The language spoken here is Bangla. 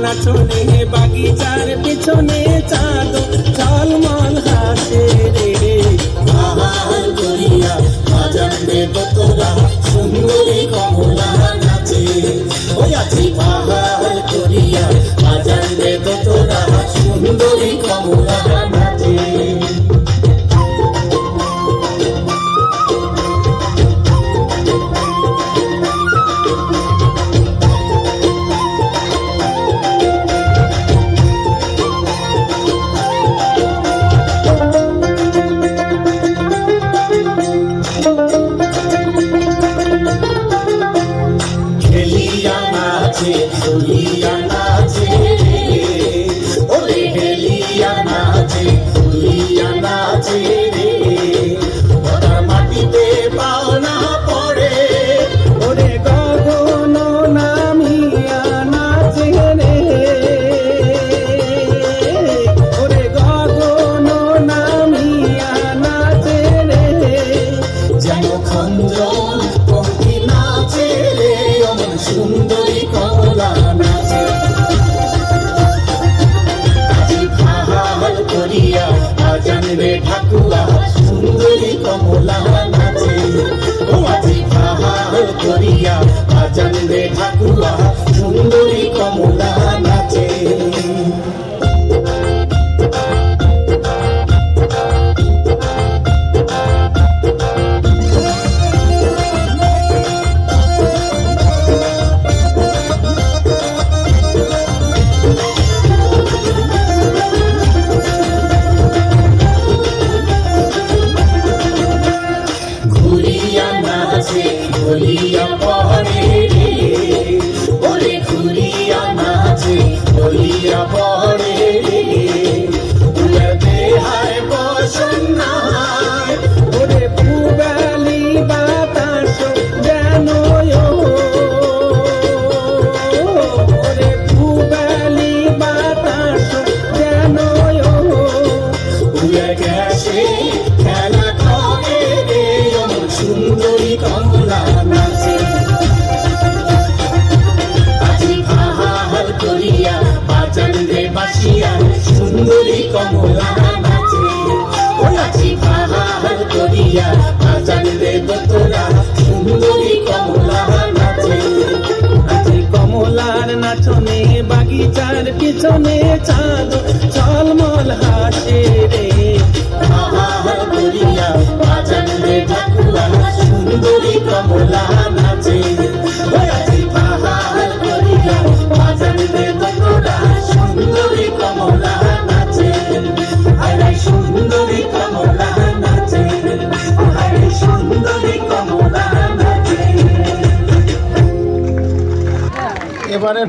নাচনে বাগিচার পিছনে চাঁদ ঝলমল হাসে রে আহার করিয়া বাজারে তোরা সুন্দরী কমলা নাচে ওই আছি আহার করিয়া বাজারে তোরা সুন্দরী কমলা নাচে Julia nace, ole Julia nace, Julia nace re, ওটার মাটিতে পাও না পড়ে, ওরে গগন নামিয়া নাচে রে, ওরে গগন নামিয়া নাচে রে, যেন খঞ্জন পঙ্খী নাচে রে, অমন সুন্দরী কমলা নাচে। আজি ফাহাল করিয়া আজান রে ঠাকুরা সুন্দরী কমলা নাচে, ও আজি ফাহাল করিয়া আজান রে ঠাকুরা সুন্দরী কমলা নাচে। ঘুরিয়া পড়ে রে, ওরে ঘুরিয়া নাচে ঘুরিয়া পড়ে রে, উড়ে দেহায় বসন্নায়, ওরে পুবালি বাতাস যেন ওরে পুবালি বাতাস যেন উড়ে গেছে খেলা করে রে, অমন সুন্দরী কমলা নাচে। আজি ফাহাল করিয়া বাজান রে বাসিয়া সুন্দরী কমলা নাচে, ও আজি ফাহাল করিয়া বাজান রে তোরা সুন্দরী কমলা নাচে। আজি কমলার নাচনে বাগিচার পিছনে চাঁদ